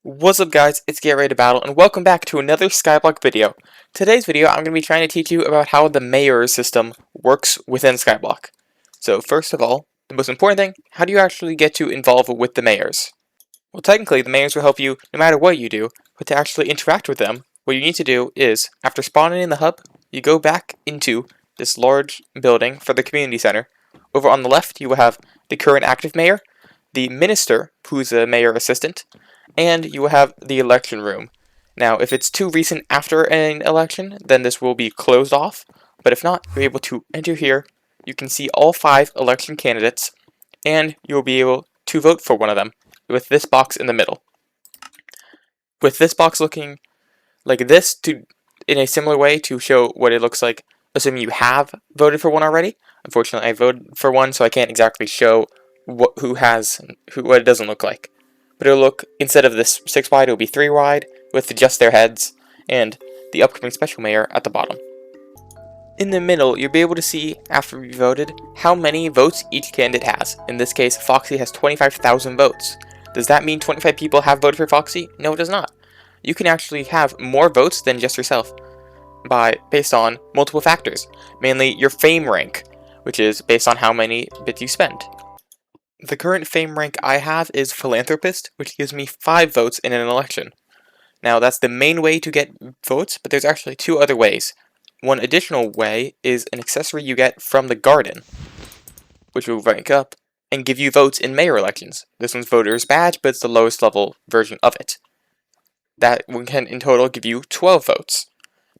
What's up guys, it's Get Ready to Battle, and welcome back to another Skyblock video. Today's video, I'm going to be trying to teach you about how the mayor system works within Skyblock. So first of all, the most important thing, how do you actually get to involve with the mayors? Well, technically, the mayors will help you no matter what you do, but to actually interact with them, what you need to do is, after spawning in the hub, you go back into this large building for the community center. Over on the left, you will have the current active mayor, the minister, who's a mayor assistant, and you will have the election room. Now, if it's too recent after an election, then this will be closed off, but if not, you're able to enter here, you can see all 5 election candidates, and you'll be able to vote for one of them, with this box in the middle. With this box looking like this, in a similar way to show what it looks like, assuming you have voted for one already. Unfortunately, I voted for one, so I can't exactly show what it doesn't look like. But it'll look, instead of this 6 wide, it'll be 3 wide, with just their heads, and the upcoming special mayor at the bottom. In the middle, you'll be able to see, after you voted, how many votes each candidate has. In this case, Foxy has 25,000 votes. Does that mean 25 people have voted for Foxy? No, it does not. You can actually have more votes than just yourself, based on multiple factors, mainly your fame rank, which is based on how many bits you spend. The current fame rank I have is Philanthropist, which gives me 5 votes in an election. Now, that's the main way to get votes, but there's actually 2 other ways. One additional way is an accessory you get from the garden, which will rank up and give you votes in mayor elections. This one's voter's badge, but it's the lowest level version of it. That one can, in total, give you 12 votes.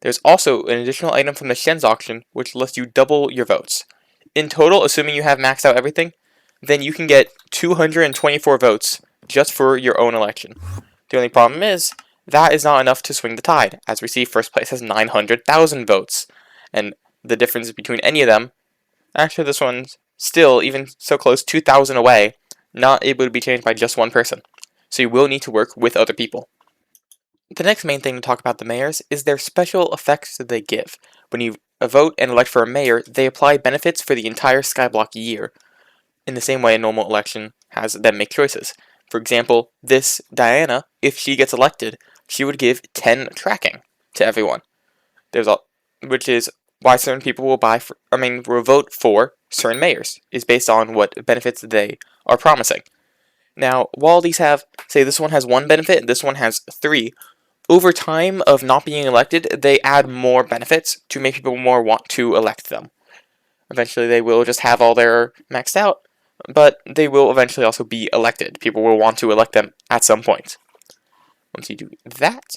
There's also an additional item from the Shen's auction, which lets you double your votes. In total, assuming you have maxed out everything, then you can get 224 votes just for your own election. The only problem is, that is not enough to swing the tide, as we see first place has 900,000 votes, and the difference between any of them, actually this one's still, even so close, 2,000 away, not able to be changed by just one person. So you will need to work with other people. The next main thing to talk about the mayors is their special effects that they give. When you vote and elect for a mayor, they apply benefits for the entire Skyblock year, in the same way a normal election has them make choices. For example, this Diana, if she gets elected, she would give 10 tracking to everyone. Which is why certain people will will vote for certain mayors, is based on what benefits they are promising. Now, while these have, say this one has 1 benefit and this one has 3, over time of not being elected, they add more benefits to make people more want to elect them. Eventually they will just have all their maxed out, but they will eventually also be elected. People will want to elect them at some point. Once you do that,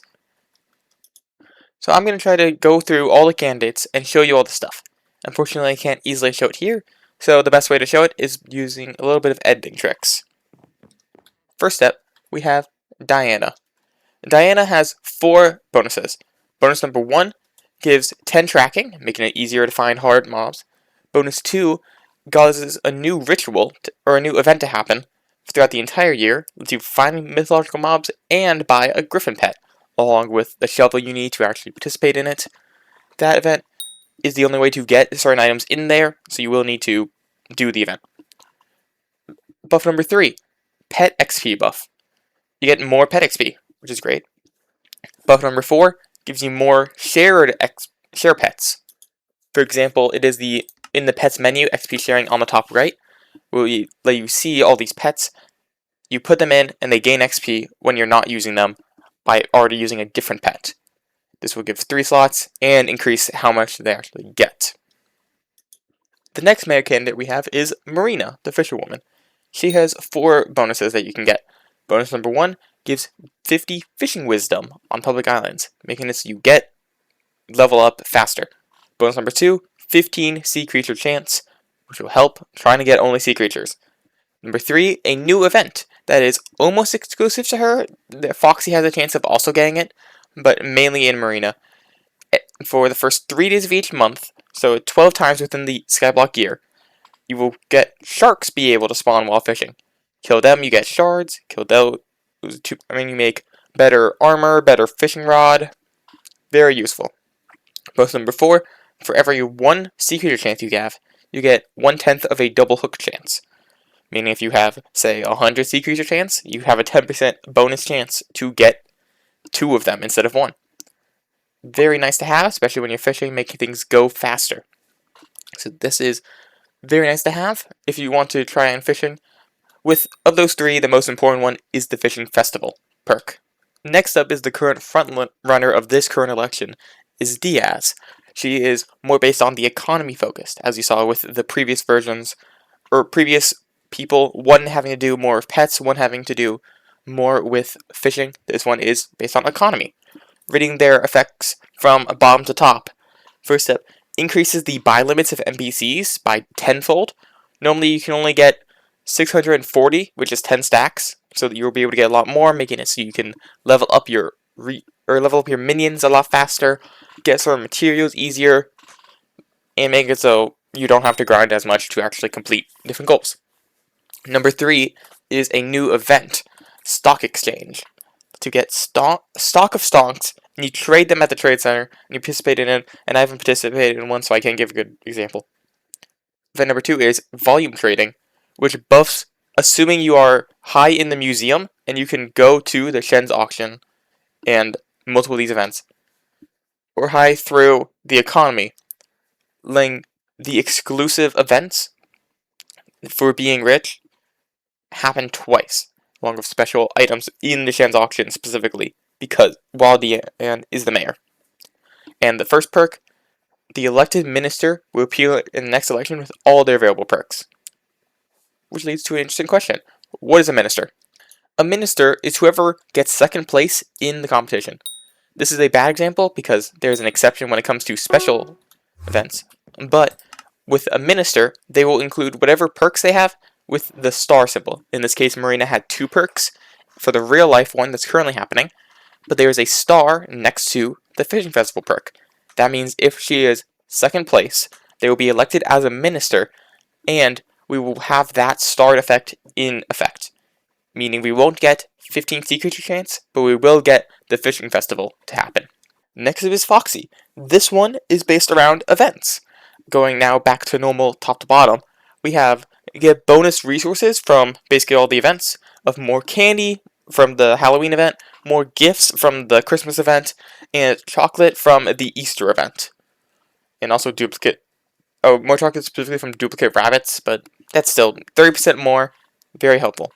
so I'm going to try to go through all the candidates and show you all the stuff. Unfortunately, I can't easily show it here, so the best way to show it is using a little bit of editing tricks. First step, we have Diana. Diana has 4 bonuses. Bonus number 1 gives 10 tracking, making it easier to find hard mobs. Bonus 2 causes a new ritual, or a new event to happen throughout the entire year, lets you find mythological mobs and buy a griffin pet, along with the shovel you need to actually participate in it. That event is the only way to get certain items in there, so you will need to do the event. Buff number 3, Pet XP buff. You get more Pet XP, which is great. Buff number 4 gives you more share pets. For example, it is in the pets menu, XP sharing on the top right, will let you see all these pets. You put them in, and they gain XP when you're not using them by already using a different pet. This will give 3 slots and increase how much they actually get. The next mayor candidate we have is Marina, the fisherwoman. She has 4 bonuses that you can get. Bonus number 1 gives 50 fishing wisdom on public islands, making it so you level up faster. Bonus number 2, 15 sea creature chance, which will help trying to get only sea creatures. Number 3, a new event that is almost exclusive to her. Foxy has a chance of also getting it, but mainly in Marina. For the first 3 days of each month, so 12 times within the Skyblock year, you will get sharks be able to spawn while fishing. Kill them, you get shards. Kill those, you make better armor, better fishing rod. Very useful. Bonus number 4, for every 1 sea creature chance you have, you get 1/10 of a double hook chance. meaning if you have, say, 100 sea creature chance, you have a 10% bonus chance to get 2 of them instead of 1. Very nice to have, especially when you're fishing, making things go faster. So this is very nice to have if you want to try on fishing. Of those 3, the most important one is the Fishing Festival perk. Next up is the current front runner of this current election, is Diaz. She is more based on the economy focused, as you saw with the previous versions, or previous people, one having to do more with pets, one having to do more with fishing. This one is based on economy. Reading their effects from bottom to top. First step, increases the buy limits of NPCs by tenfold. Normally you can only get 640, which is 10 stacks, so that you'll be able to get a lot more, making it so you can level up your minions a lot faster, get certain materials easier, and make it so you don't have to grind as much to actually complete different goals. Number 3 is a new event, Stock Exchange. To get stock of stonks, and you trade them at the trade center, and you participate in it, and I haven't participated in one, so I can't give a good example. Event number 2 is volume trading, which buffs, assuming you are high in the museum, and you can go to the Shen's auction and multiple of these events, or high through the economy, letting the exclusive events for being rich happen twice, along with special items in the Shen's auction specifically, because Waldi is the mayor. And the first perk, the elected minister will appear in the next election with all their available perks. Which leads to an interesting question. What is a minister? A minister is whoever gets second place in the competition. This is a bad example because there's an exception when it comes to special events. But with a minister, they will include whatever perks they have with the star symbol. In this case, Marina had 2 perks for the real life one that's currently happening, but there is a star next to the Fishing Festival perk. That means if she is second place, they will be elected as a minister, and we will have that star effect in effect. Meaning we won't get 15 sea creature chance, but we will get the Fishing Festival to happen. Next up is Foxy. This one is based around events. Going now back to normal top to bottom, we get bonus resources from basically all the events, of more candy from the Halloween event, more gifts from the Christmas event, and chocolate from the Easter event. And also more chocolate specifically from duplicate rabbits, but that's still 30% more, very helpful.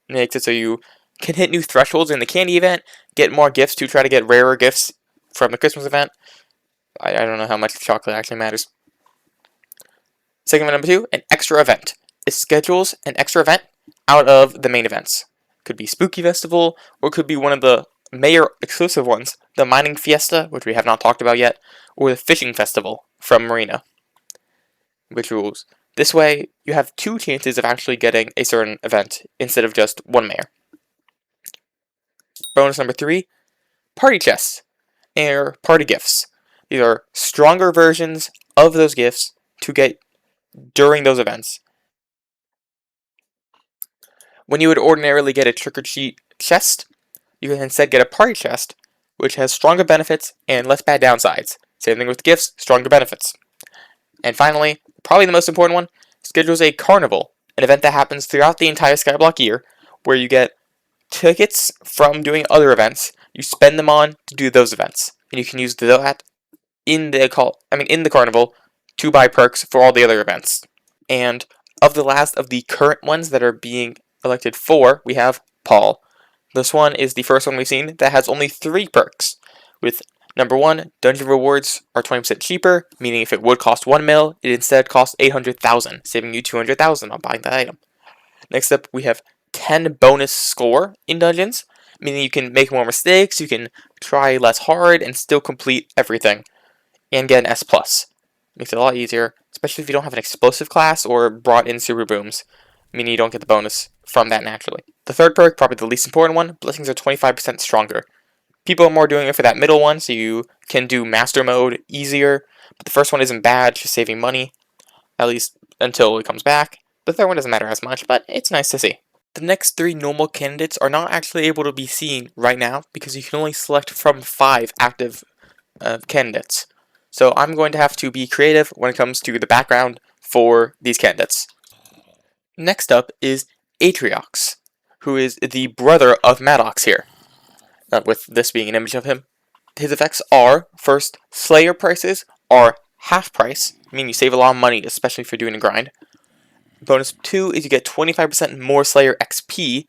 It makes it so you can hit new thresholds in the candy event, get more gifts to try to get rarer gifts from the Christmas event. I don't know how much chocolate actually matters. Segment number 2, an extra event. It schedules an extra event out of the main events. Could be Spooky Festival, or could be one of the Mayor exclusive ones, the Mining Fiesta, which we have not talked about yet, or the Fishing Festival from Marina. Which rules? This way, you have 2 chances of actually getting a certain event instead of just 1 mayor. Bonus number 3, party chests, or party gifts. These are stronger versions of those gifts to get during those events. When you would ordinarily get a trick-or-treat chest, you can instead get a party chest, which has stronger benefits and less bad downsides. Same thing with gifts, stronger benefits. And finally, probably the most important one, schedules a carnival, an event that happens throughout the entire Skyblock year, where you get tickets from doing other events, you spend them on to do those events, and you can use that in the carnival to buy perks for all the other events. And of the last of the current ones that are being elected for, we have Paul. This one is the first one we've seen that has only 3 perks, with number 1, dungeon rewards are 20% cheaper, meaning if it would cost 1 mil, it instead costs 800,000, saving you 200,000 on buying that item. Next up, we have 10 bonus score in dungeons, meaning you can make more mistakes, you can try less hard, and still complete everything, and get an S+. Makes it a lot easier, especially if you don't have an explosive class or brought in super booms, meaning you don't get the bonus from that naturally. The third perk, probably the least important one, blessings are 25% stronger. People are more doing it for that middle one, so you can do master mode easier, but the first one isn't bad, just saving money, at least until it comes back. The third one doesn't matter as much, but it's nice to see. The next 3 normal candidates are not actually able to be seen right now, because you can only select from 5 active candidates. So I'm going to have to be creative when it comes to the background for these candidates. Next up is Atriox, who is the brother of Maddox here, with this being an image of him. His effects are, first, Slayer prices are half price, meaning you save a lot of money, especially if you're doing a grind. Bonus 2 is you get 25% more Slayer XP,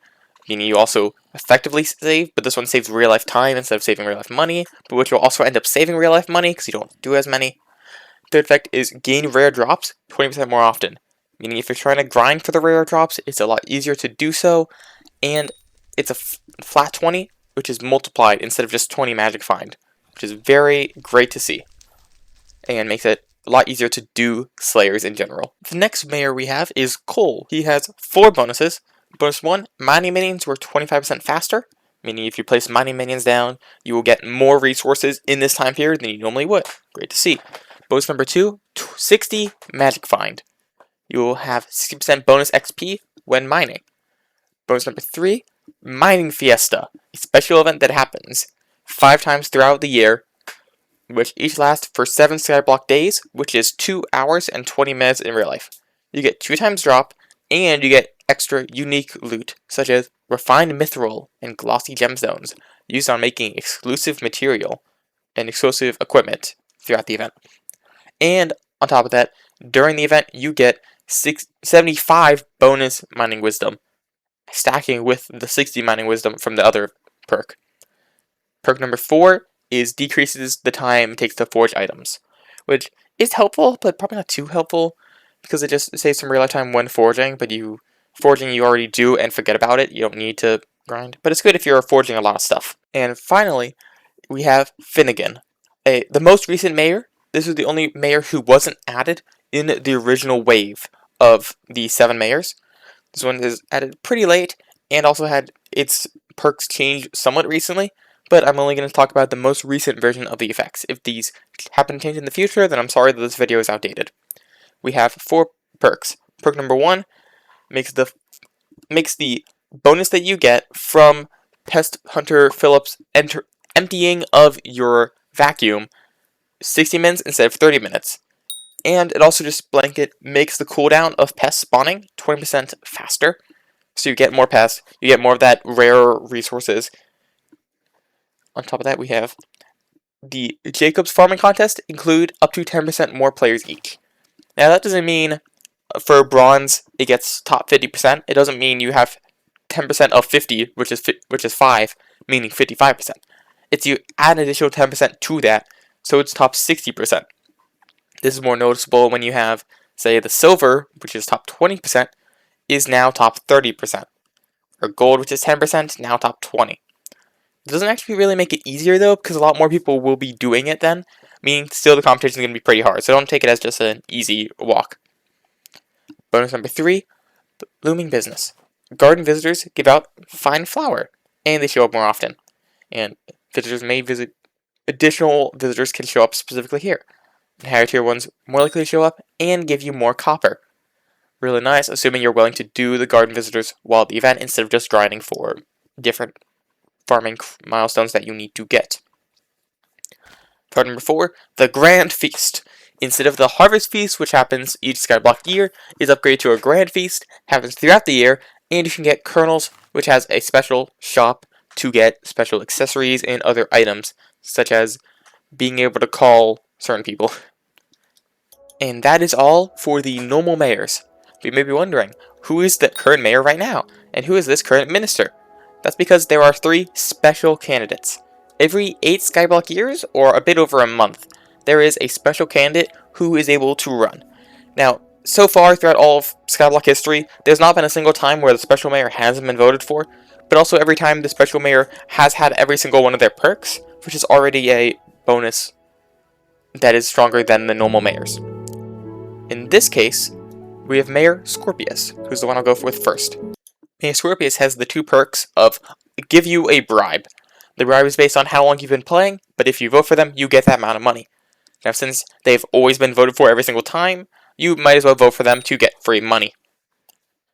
meaning you also effectively save, but this one saves real life time instead of saving real life money, but which will also end up saving real life money because you don't do as many. Third effect is gain rare drops 20% more often, meaning if you're trying to grind for the rare drops, it's a lot easier to do so, and it's a flat 20, which is multiplied instead of just 20 magic find, which is very great to see, and makes it a lot easier to do Slayers in general. The next mayor we have is Cole. He has 4 bonuses. Bonus 1, mining minions work 25% faster, meaning if you place mining minions down, you will get more resources in this time period than you normally would. Great to see. Bonus number 2, 60 magic find. You will have 60% bonus XP when mining. Bonus number 3, Mining Fiesta, a special event that happens 5 times throughout the year, which each lasts for 7 Skyblock days, which is 2 hours and 20 minutes in real life. You get 2 times drop, and you get extra unique loot, such as refined mithril and glossy gemstones, used on making exclusive material and exclusive equipment throughout the event. And on top of that, during the event, you get 75 bonus mining wisdom, stacking with the 60 mining wisdom from the other perk. Perk number 4 is decreases the time it takes to forge items, which is helpful, but probably not too helpful, because it just saves some real life time when forging, but forging you already do and forget about it, you don't need to grind, but it's good if you're forging a lot of stuff. And finally, we have Finnegan, the most recent mayor. This is the only mayor who wasn't added in the original wave of the 7 mayors. This one is added pretty late, and also had its perks changed somewhat recently, but I'm only going to talk about the most recent version of the effects. If these happen to change in the future, then I'm sorry that this video is outdated. We have 4 perks. Perk number 1 makes the bonus that you get from Pest Hunter Phillips emptying of your vacuum 60 minutes instead of 30 minutes. And it also just blanket makes the cooldown of pests spawning 20% faster. So you get more pests, you get more of that rare resources. On top of that, we have the Jacob's farming contest include up to 10% more players each. Now that doesn't mean for bronze it gets top 50%. It doesn't mean you have 10% of 50, which is 5, meaning 55%. It's you add an additional 10% to that, so it's top 60%. This is more noticeable when you have, say, the silver, which is top 20%, is now top 30%. Or gold, which is 10%, now top 20%. It doesn't actually really make it easier, though, because a lot more people will be doing it then, meaning still the competition is going to be pretty hard, so don't take it as just an easy walk. Bonus number 3, blooming business. Garden visitors give out fine flower, and they show up more often. And visitors may visit, additional visitors can show up specifically here. And higher tier ones more likely to show up and give you more copper. Really nice, assuming you're willing to do the garden visitors while at the event instead of just grinding for different farming milestones that you need to get. Part number 4, the Grand Feast. Instead of the Harvest Feast, which happens each Skyblock year, is upgraded to a Grand Feast, happens throughout the year, and you can get Kernels, which has a special shop to get special accessories and other items, such as being able to call certain people. And that is all for the normal mayors. You may be wondering, who is the current mayor right now? And who is this current minister? That's because there are 3 special candidates. Every 8 Skyblock years, or a bit over a month, there is a special candidate who is able to run. Now, so far throughout all of Skyblock history, there's not been a single time where the special mayor hasn't been voted for, but also every time the special mayor has had every single one of their perks, which is already a bonus that is stronger than the normal mayors. In this case, we have Mayor Scorpius, who's the one I'll go with first. Mayor Scorpius has the 2 perks of give you a bribe. The bribe is based on how long you've been playing, but if you vote for them, you get that amount of money. Now, since they've always been voted for every single time, you might as well vote for them to get free money.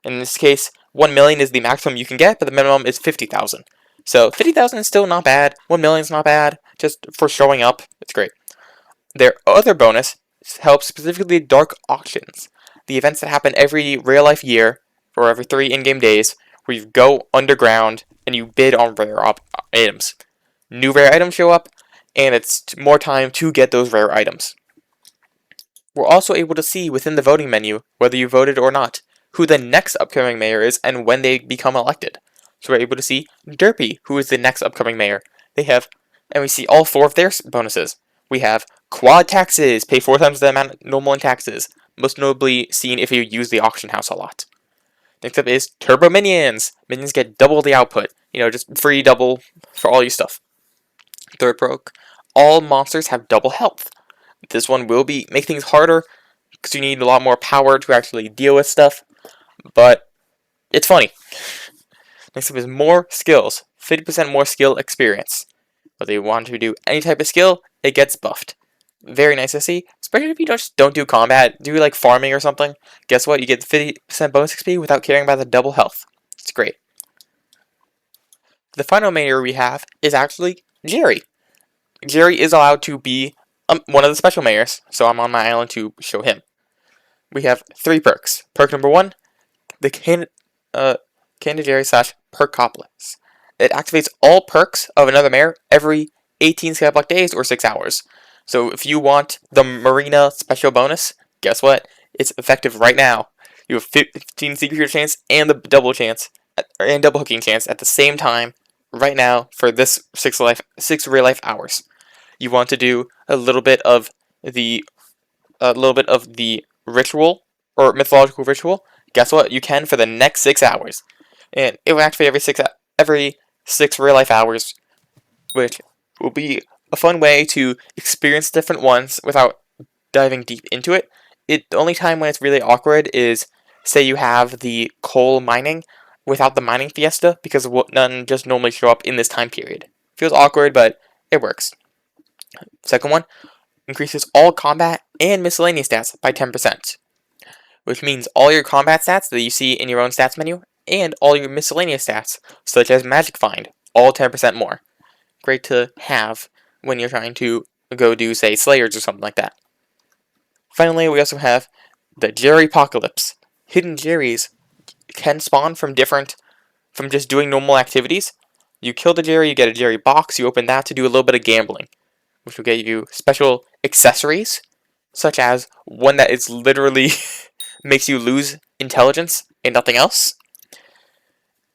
In this case, 1 million is the maximum you can get, but the minimum is 50,000. So 50,000 is still not bad, 1 million is not bad, just for showing up, it's great. Their other bonus helps specifically Dark Auctions, the events that happen every real life year or every 3 in-game days, where you go underground and you bid on rare items. New rare items show up, and it's more time to get those rare items. We're also able to see within the voting menu, whether you voted or not, who the next upcoming mayor is and when they become elected. So we're able to see Derpy, who is the next upcoming mayor. And we see all 4 of their bonuses. We have quad taxes, pay 4 times the amount normal in taxes, most notably seen if you use the auction house a lot. Next up is Turbo Minions. Minions get double the output. Just free double for all your stuff. Third perk, all monsters have double health. This one will make things harder because you need a lot more power to actually deal with stuff, but it's funny. Next up is more skills, 50% more skill experience. Whether you want to do any type of skill, it gets buffed. Very nice to see, especially if you just don't do combat, do like farming or something. Guess what? You get 50% bonus XP without caring about the double health. It's great. The final mayor we have is actually Jerry. Jerry is allowed to be one of the special mayors, so I'm on my island to show him. We have 3 perks. Perk number 1, the Candid Jerry / Perkopolis. It activates all perks of another mayor every 18 Skyblock days or 6 hours. So if you want the Marina special bonus, guess what? It's effective right now. You have 15 secret chance and the double chance, and double hooking chance at the same time right now for this 6 real life hours. You want to do a little bit of the ritual or mythological ritual. Guess what? You can for the next 6 hours, and it will activate every 6 real life hours, which will be a fun way to experience different ones without diving deep into it. The only time when it's really awkward is, say you have the coal mining without the mining fiesta, because none just normally show up in this time period. Feels awkward, but it works. Second one, increases all combat and miscellaneous stats by 10%, which means all your combat stats that you see in your own stats menu, and all your miscellaneous stats, such as Magic Find, all 10% more. Great to have when you're trying to go do, say, Slayers or something like that. Finally, we also have the Jerry Apocalypse. Hidden Jerrys can spawn from just doing normal activities. You kill the Jerry, you get a Jerry box, you open that to do a little bit of gambling, which will get you special accessories, such as one that is literally makes you lose intelligence and nothing else,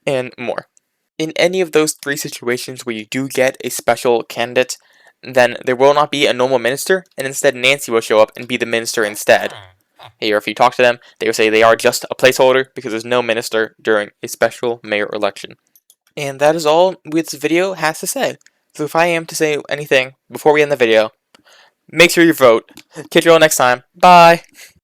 and more. In any of those 3 situations where you do get a special candidate, then there will not be a normal minister, and instead Nancy will show up and be the minister instead. Or if you talk to them, they will say they are just a placeholder because there's no minister during a special mayor election. And that is all this video has to say. So if I am to say anything before we end the video, make sure you vote. Catch you all next time. Bye!